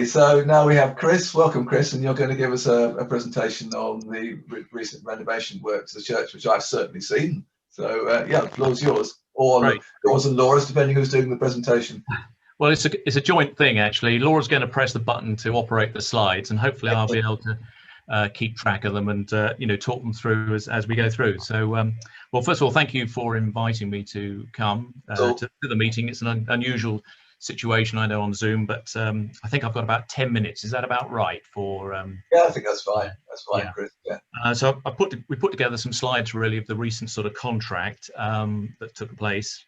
So now we have Chris. Welcome, Chris, and you're going to give us a presentation on the recent renovation works of the church, which I've certainly seen. So yeah, the floor's yours, or yours and Laura's, depending who's doing the presentation. Well, it's a joint thing, actually. Laura's going to press the button to operate the slides, and hopefully I'll be able to keep track of them and talk them through as we go through. So, well, first of all, thank you for inviting me to come to the meeting. It's an unusual situation, I know, on Zoom, but I think I've got about 10 minutes. Is that about right for yeah, I think that's fine. That's fine, yeah. Chris. Yeah. So we put together some slides really of the recent sort of contract that took place.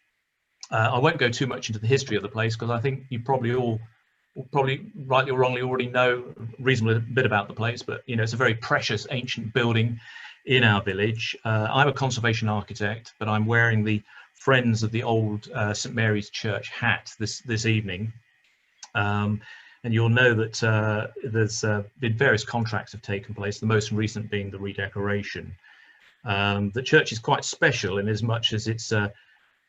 I won't go too much into the history of the place because I think you probably rightly or wrongly already know a reasonable bit about the place, but it's a very precious ancient building in our village. I'm a conservation architect, but I'm wearing the Friends of the Old St Mary's Church hat this evening, and you'll know that there's been various contracts have taken place, the most recent being the redecoration. The church is quite special in as much as it's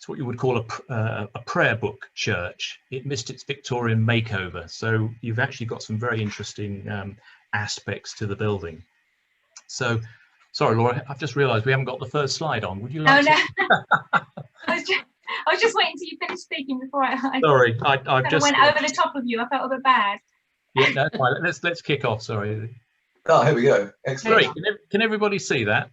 what you would call a prayer book church. It missed its Victorian makeover, so you've actually got some very interesting aspects to the building. So, sorry, Laura, I've just realised we haven't got the first slide on. Would you like to? I was just waiting until you finished speaking before I sorry, I just went over the top of you. I felt a bit bad. Yeah, no, fine. Let's kick off. Sorry. Oh, here we go. Excellent. Great. Can everybody see that?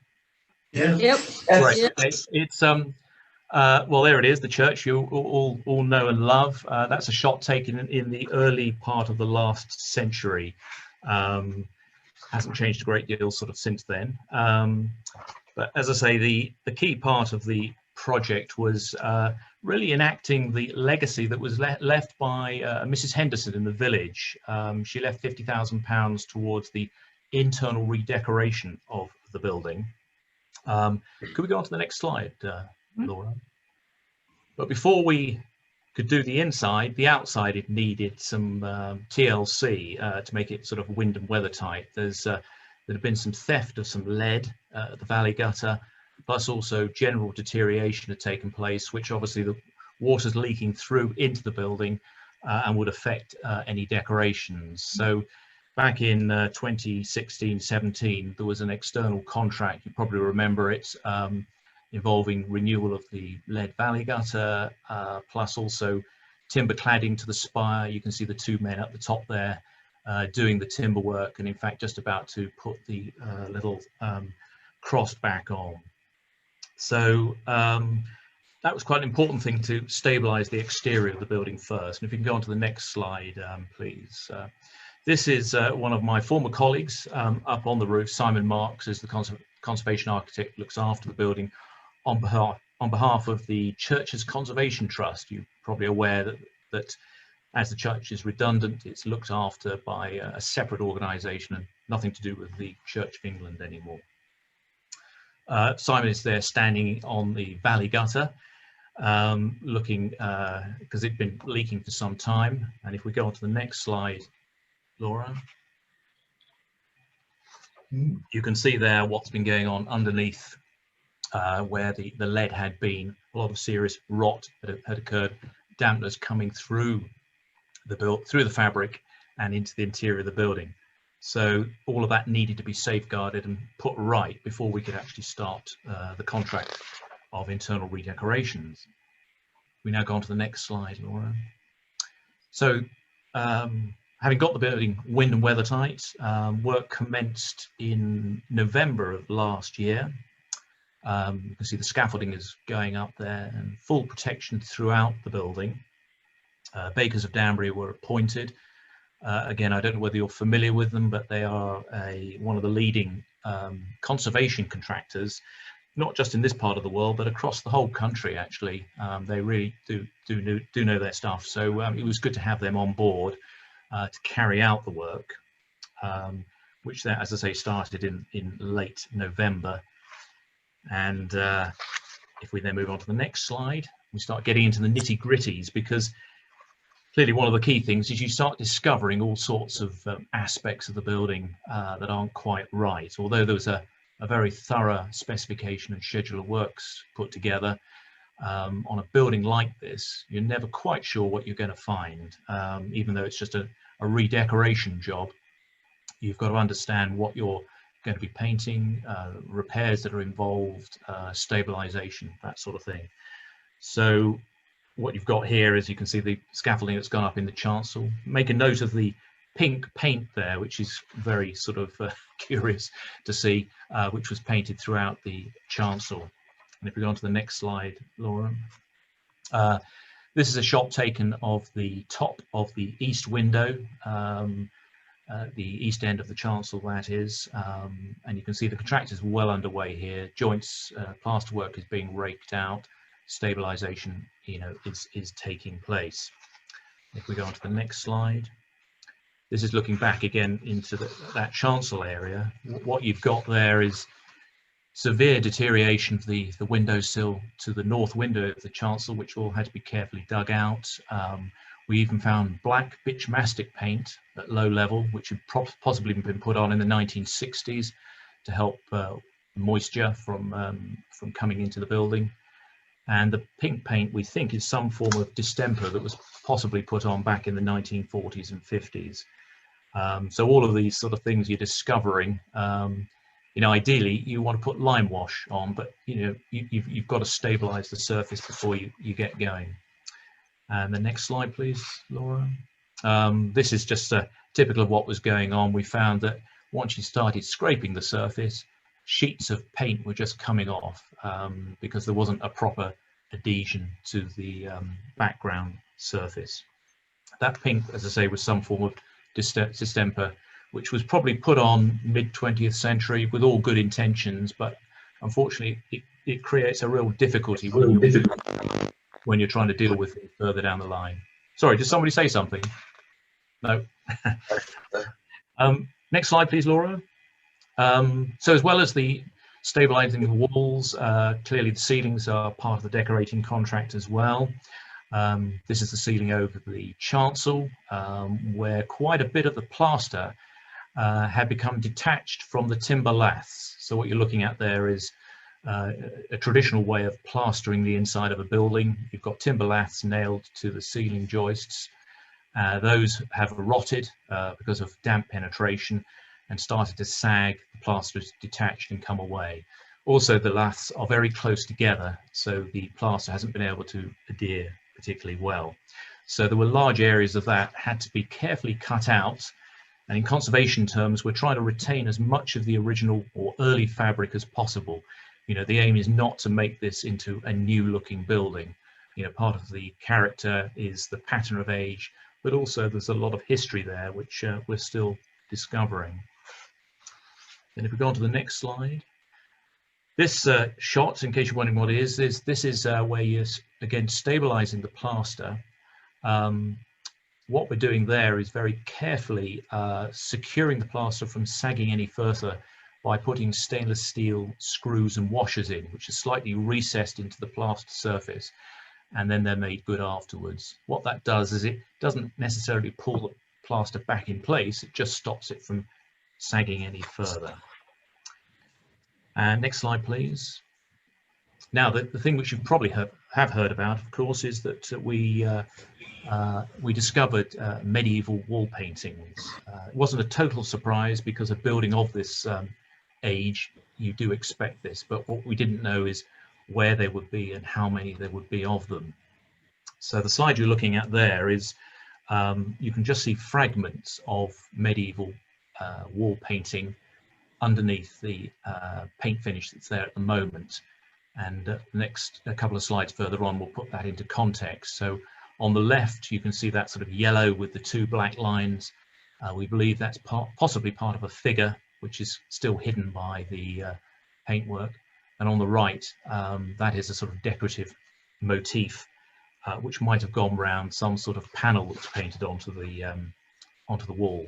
Yeah. Yep. Great. Yep. It's well, there it is, the church you all know and love. That's a shot taken in the early part of the last century. Hasn't changed a great deal sort of since then. But as I say, the key part of the project was really enacting the legacy that was left by Mrs. Henderson in the village. She left £50,000 towards the internal redecoration of the building. Could we go on to the next slide, Laura? But before we could do the inside, the outside, it needed some TLC to make it sort of wind and weather tight. There had been some theft of some lead at the valley gutter, plus also general deterioration had taken place, which obviously the water's leaking through into the building and would affect any decorations. So back in 2016-17, there was an external contract, you probably remember it, involving renewal of the lead valley gutter, plus also timber cladding to the spire. You can see the two men at the top there doing the timber work, and in fact just about to put the little cross back on. So that was quite an important thing to stabilize the exterior of the building first. And if you can go on to the next slide, please. This is one of my former colleagues up on the roof. Simon Marks is the conservation architect, looks after the building on behalf of the Church's Conservation Trust. You're probably aware that as the church is redundant, it's looked after by a separate organisation and nothing to do with the Church of England anymore. Simon is there standing on the valley gutter, looking, because it'd been leaking for some time. And if we go on to the next slide, Laura, you can see there what's been going on underneath where the lead had been. A lot of serious rot had occurred, dampness coming through the fabric and into the interior of the building. So all of that needed to be safeguarded and put right before we could actually start the contract of internal redecorations. We now go on to the next slide, Laura. So having got the building wind and weather tight, work commenced in November of last year. You can see the scaffolding is going up there and full protection throughout the building. Bakers of Danbury were appointed. Again, I don't know whether you're familiar with them, but they are one of the leading conservation contractors, not just in this part of the world, but across the whole country, actually. They really do know their stuff. So it was good to have them on board to carry out the work, which, as I say, started in late November. And if we then move on to the next slide, we start getting into the nitty-gritties, because clearly one of the key things is you start discovering all sorts of aspects of the building that aren't quite right. Although there was a very thorough specification and schedule of works put together, on a building like this, you're never quite sure what you're going to find, even though it's just a redecoration job. You've got to understand what you're going to be painting, repairs that are involved, stabilization, that sort of thing. So what you've got here is, you can see the scaffolding that's gone up in the chancel. Make a note of the pink paint there, which is very sort of curious to see, which was painted throughout the chancel. And if we go on to the next slide, Laura. This is a shot taken of the top of the east window, the east end of the chancel, that is, and you can see the contractor's well underway here. Joints, plaster work is being raked out, stabilization, is taking place. If we go on to the next slide, this is looking back again into that chancel area. What you've got there is severe deterioration of the windowsill to the north window of the chancel, which all had to be carefully dug out. We even found black bitch mastic paint at low level, which had possibly been put on in the 1960s to help moisture from coming into the building. And the pink paint, we think, is some form of distemper that was possibly put on back in the 1940s and 50s. So all of these sort of things you're discovering. Ideally you want to put lime wash on, but you've got to stabilize the surface before you get going. And the next slide, please, Laura. This is just typical of what was going on. We found that once you started scraping the surface, sheets of paint were just coming off because there wasn't a proper adhesion to the background surface. That pink, as I say, was some form of distemper, which was probably put on mid-20th century with all good intentions, but unfortunately it creates a real difficulty when you're trying to deal with it further down the line. Sorry, did somebody say something? No. Next slide, please, Laura. So as well as the stabilizing the walls, clearly the ceilings are part of the decorating contract as well. This is the ceiling over the chancel, where quite a bit of the plaster had become detached from the timber laths. So what you're looking at there is a traditional way of plastering the inside of a building. You've got timber laths nailed to the ceiling joists. Those have rotted because of damp penetration and started to sag. The plaster is detached and come away. Also, the laths are very close together, so the plaster hasn't been able to adhere particularly well. So there were large areas of that had to be carefully cut out. And in conservation terms, we're trying to retain as much of the original or early fabric as possible. The aim is not to make this into a new looking building. Part of the character is the pattern of age, but also there's a lot of history there, which we're still discovering. And if we go on to the next slide, this shot, in case you're wondering what it is this is where you're again stabilizing the plaster. What we're doing there is very carefully securing the plaster from sagging any further by putting stainless steel screws and washers in, which are slightly recessed into the plaster surface, and then they're made good afterwards. What that does is it doesn't necessarily pull the plaster back in place, it just stops it from sagging any further. And next slide, please. Now, the thing which you probably have heard about, of course, is that we discovered medieval wall paintings. It wasn't a total surprise because a building of this age, you do expect this, but what we didn't know is where they would be and how many there would be of them. So the slide you're looking at there is, you can just see fragments of medieval wall painting underneath the paint finish that's there at the moment. And the next couple of slides further on will put that into context. So on the left, you can see that sort of yellow with the two black lines. We believe that's possibly part of a figure, which is still hidden by the paintwork. And on the right, that is a sort of decorative motif, which might have gone round some sort of panel that's painted onto the wall.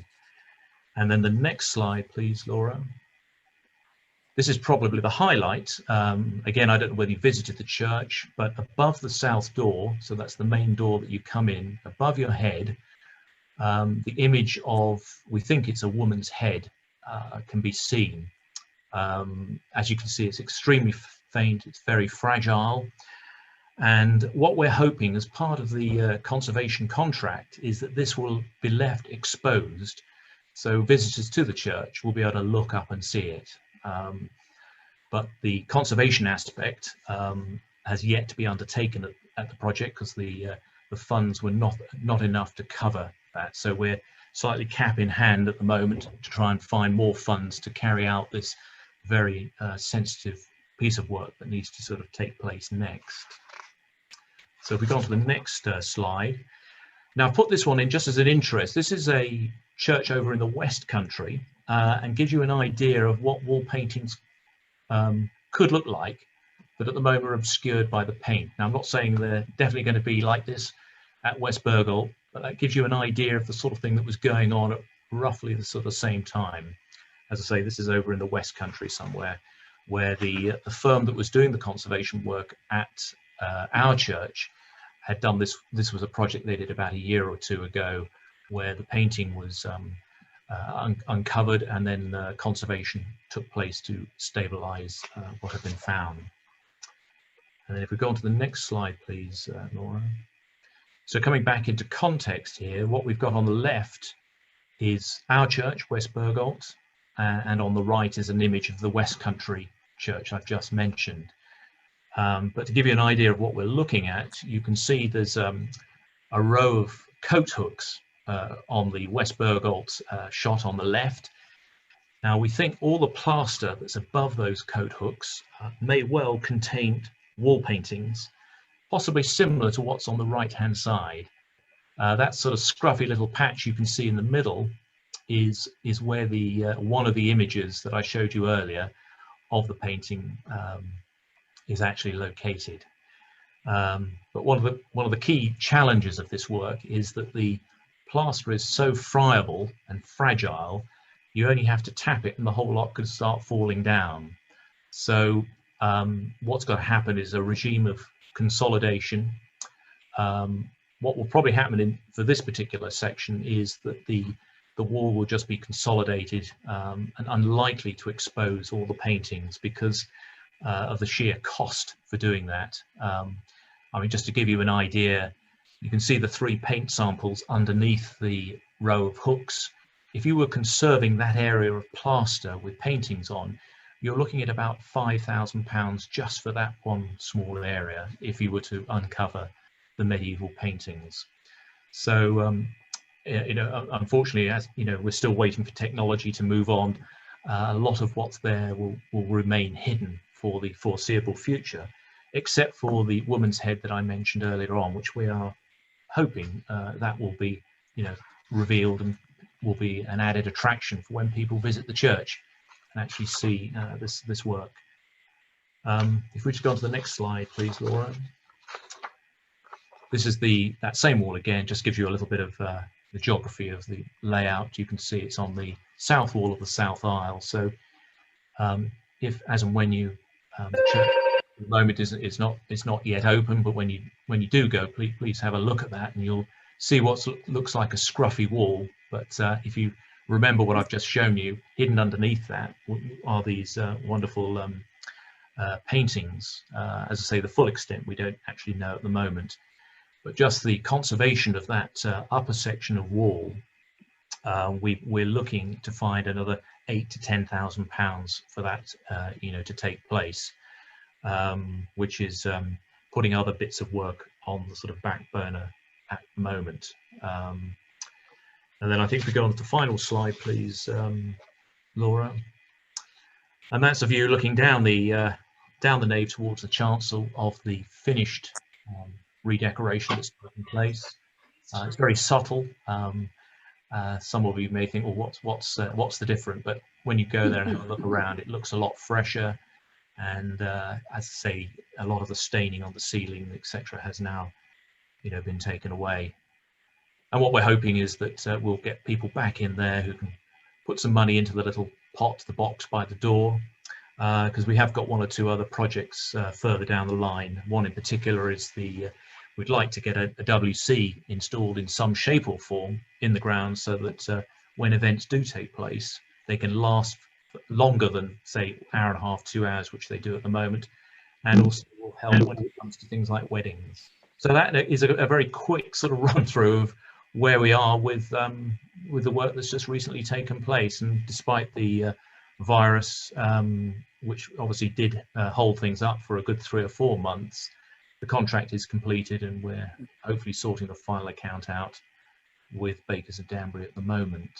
And then the next slide, please, Laura. This is probably the highlight. Again, I don't know whether you visited the church, but above the south door, so that's the main door that you come in, above your head, the image of, we think it's a woman's head, can be seen. As you can see, it's extremely faint, it's very fragile. And what we're hoping as part of the conservation contract is that this will be left exposed, so visitors to the church will be able to look up and see it. But the conservation aspect has yet to be undertaken at the project, because the funds were not enough to cover that. So we're slightly cap in hand at the moment to try and find more funds to carry out this very sensitive piece of work that needs to sort of take place next. So if we go on to the next slide. Now, I've put this one in just as an interest. This is a church over in the West Country, and gives you an idea of what wall paintings could look like, but at the moment are obscured by the paint. Now, I'm not saying they're definitely going to be like this at West Burgle, but that gives you an idea of the sort of thing that was going on at roughly the sort of same time. As I say, this is over in the West Country somewhere, where the firm that was doing the conservation work at our church had done this. This was a project they did about a year or two ago, where the painting was uncovered, and then conservation took place to stabilize what had been found. And then if we go on to the next slide, please, Laura. So coming back into context here, what we've got on the left is our church, West Burgolt, and on the right is an image of the West Country church I've just mentioned. But to give you an idea of what we're looking at, you can see there's a row of coat hooks on the West Burgolt shot on the left. Now, we think all the plaster that's above those coat hooks may well contain wall paintings, possibly similar to what's on the right-hand side. That sort of scruffy little patch you can see in the middle is where the one of the images that I showed you earlier of the painting is actually located. But one of the key challenges of this work is that the plaster is so friable and fragile, you only have to tap it and the whole lot could start falling down. So what's got to happen is a regime of consolidation. What will probably happen for this particular section is that the wall will just be consolidated and unlikely to expose all the paintings because of the sheer cost for doing that. I mean, just to give you an idea, you can see the 3 paint samples underneath the row of hooks. If you were conserving that area of plaster with paintings on, you're looking at about £5,000 just for that one small area if you were to uncover the medieval paintings. So, you know, unfortunately, as you know, we're still waiting for technology to move on. A lot of what's there will remain hidden for the foreseeable future, except for the woman's head that I mentioned earlier on, which we are hoping that will be, you know, revealed and will be an added attraction for when people visit the church and actually see this work. If we just go on to the next slide, please, Laura. This is that same wall again, just gives you a little bit of the geography of the layout. You can see it's on the south wall of the south aisle. So if, as and when you, the church at the moment it's not yet open, but when you do go, please have a look at that and you'll see what looks like a scruffy wall. But if you remember what I've just shown you, hidden underneath that are these wonderful paintings. As I say, the full extent we don't actually know at the moment, but just the conservation of that upper section of wall, we're looking to find another £8,000 to £10,000 for that, you know, to take place, which is putting other bits of work on the sort of back burner at the moment. And then I think we go on to the final slide, please, Laura. And that's a view looking down the nave towards the chancel of the finished redecoration that's taken place. It's very subtle. Some of you may think, well, what's the difference? But when you go there and have a look around, it looks a lot fresher. And as I say, a lot of the staining on the ceiling, etc., has now, you know, been taken away. And what we're hoping is that we'll get people back in there who can put some money into the little pot, the box by the door, because we have got 1 or 2 other projects further down the line. One in particular is we'd like to get a WC installed in some shape or form in the ground so that when events do take place, they can last longer than, say, 1.5 hours, 2 hours, which they do at the moment. and also will help when it comes to things like weddings. So that is a very quick sort of run through of where we are with the work that's just recently taken place. And despite the virus, which obviously did hold things up for a good 3 or 4 months, the contract is completed, and we're hopefully sorting the final account out with Bakers of Danbury at the moment.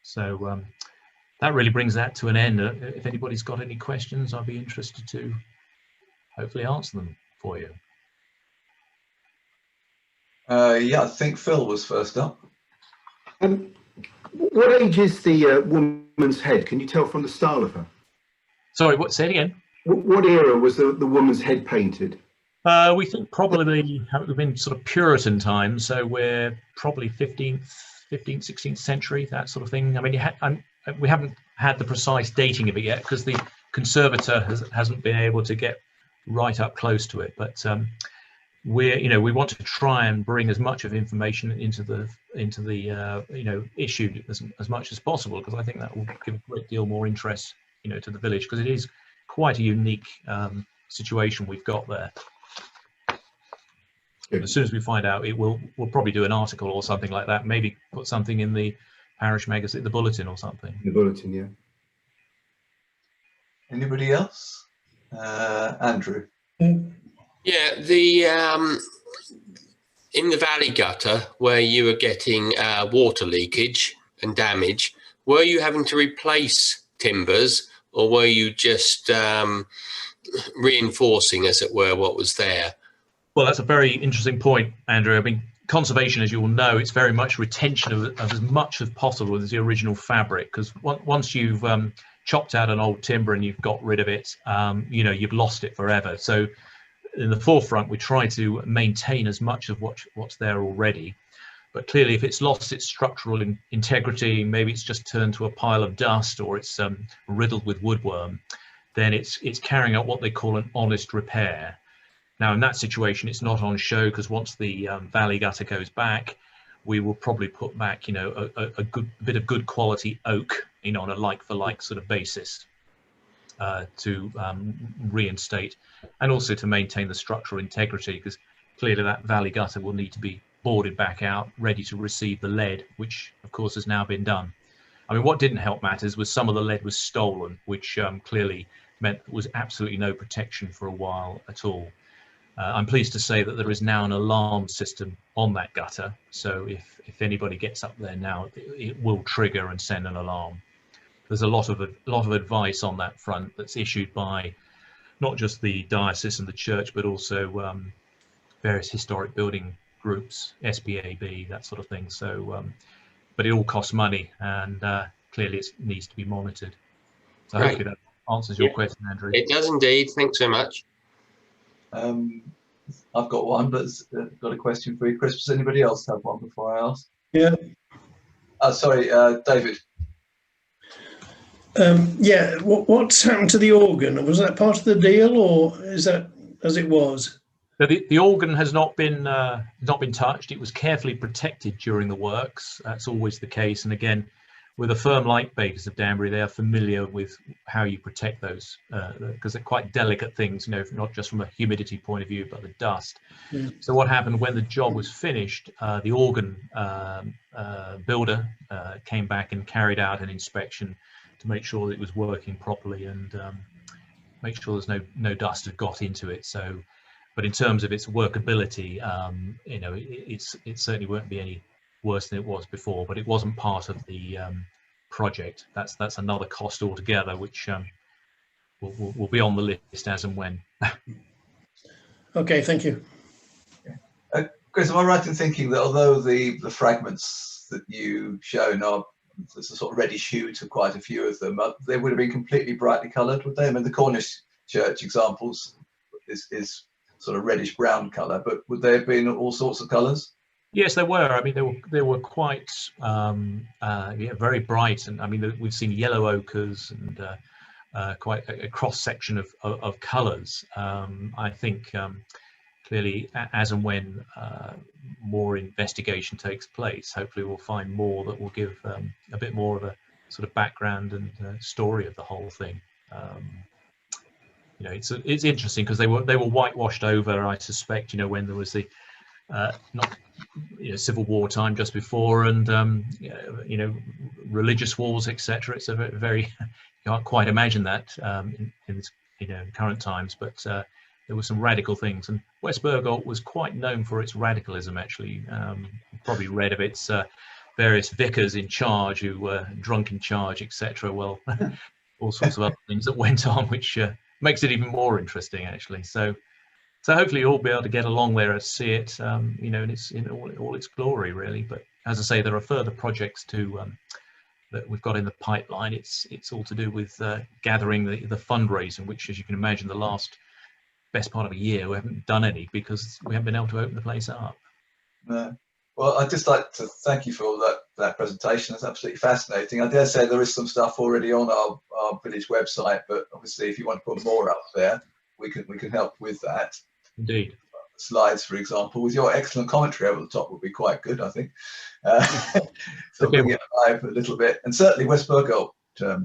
So that really brings that to an end. If anybody's got any questions, I'll be interested to hopefully answer them for you. Yeah, I think Phil was first up. What age is the woman's head? Can you tell from the style of her? Sorry, what? Say it again. What era was the woman's head painted? We think probably we've been sort of Puritan times, so we're probably 15th, 16th century, that sort of thing. I mean, we haven't had the precise dating of it yet because the conservator hasn't been able to get right up close to it. But we want to try and bring as much of information into the issue as much as possible, because I think that will give a great deal more interest to the village, because it is quite a unique situation we've got there. As soon as we find out, we'll probably do an article or something like that. Maybe put something in the parish magazine, the bulletin or something. The bulletin, yeah. Anybody else? Andrew. Yeah, the in the valley gutter where you were getting water leakage and damage, were you having to replace timbers, or were you just reinforcing, as it were, what was there? Well, that's a very interesting point, Andrew. I mean, conservation, as you will know, it's very much retention of as much as possible as the original fabric, because once you've chopped out an old timber and you've got rid of it, you've lost it forever. So in the forefront, we try to maintain as much of what's there already. But clearly, if it's lost its structural integrity, maybe it's just turned to a pile of dust, or it's riddled with woodworm, then it's carrying out what they call an honest repair. Now, in that situation, it's not on show, because once the valley gutter goes back, we will probably put back, a good bit of good quality oak, on a like-for-like sort of basis to reinstate, and also to maintain the structural integrity, because clearly that valley gutter will need to be boarded back out, ready to receive the lead, which of course has now been done. I mean, what didn't help matters was some of the lead was stolen, which clearly meant there was absolutely no protection for a while at all. I'm pleased to say that there is now an alarm system on that gutter, so if anybody gets up there now, it will trigger and send an alarm. There's a lot of advice on that front that's issued by not just the diocese and the church, but also various historic building groups, SBAB, that sort of thing. So, but it all costs money, and clearly it needs to be monitored. So Right. hopefully that answers your question, Andrew. It does indeed. Thanks so much. I've got one, but I've got a question for you, Chris. Does anybody else have one before I ask? Yeah. Sorry, David. Yeah. What's happened to the organ? Was that part of the deal, or is that as it was? So the organ has not been touched. It was carefully protected during the works. That's always the case. And again, with a firm like Bakers of Danbury, they are familiar with how you protect those, because they're quite delicate things, not just from a humidity point of view, but the dust. Yeah. So what happened when the job was finished, the organ builder came back and carried out an inspection to make sure that it was working properly, and make sure there's no dust had got into it. So, but in terms of its workability, it certainly won't be any worse than it was before, but it wasn't part of the project. That's another cost altogether, which will be on the list as and when. Okay, thank you. Chris, am I right in thinking that although the fragments that you shown are there's a sort of reddish hue to quite a few of them, they would have been completely brightly coloured, would they? I mean, the Cornish church examples is sort of reddish brown colour, but would they have been all sorts of colours? Yes, they were. I mean, they were quite very bright, and I mean, we've seen yellow ochres and quite a cross section of colours. I think clearly, as and when more investigation takes place, hopefully we'll find more that will give a bit more of a sort of background and story of the whole thing. You know, it's interesting because they were whitewashed over, I suspect, you know, when there was the not, you know, civil war time just before, and you know, religious wars, etc. It's a very you can't quite imagine that in this, you know, current times, but there were some radical things, and West Burgolt was quite known for its radicalism, actually. You've probably read of its various vicars in charge who were drunk in charge, etc. Well, all sorts of other things that went on, which makes it even more interesting, actually. So hopefully you'll be able to get along there and see it, you know, in all its glory, really. But as I say, there are further projects too that we've got in the pipeline. It's all to do with gathering the fundraising, which, as you can imagine, the best part of a year we haven't done any because we haven't been able to open the place up. No. Well, I'd just like to thank you for all that presentation. It's absolutely fascinating. I dare say there is some stuff already on our village website, but obviously if you want to put more up there, we can help with that. Indeed. Slides, for example, with your excellent commentary over the top would be quite good, I think. So bring it alive a little bit. And certainly West Burgolt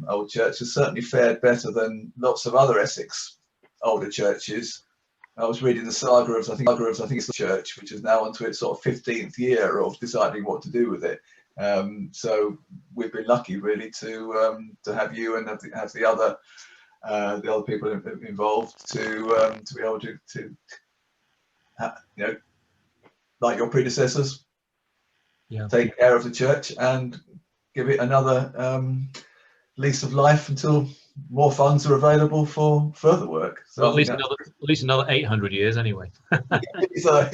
Old Church has certainly fared better than lots of other Essex older churches. I was reading the saga of, I think it's the church, which is now onto its sort of 15th year of deciding what to do with it. So we've been lucky, really, to have you and have the other people involved to be able to you know, like your predecessors, take care of the church and give it another lease of life until more funds are available for further work. So well, at least another 800 years anyway. So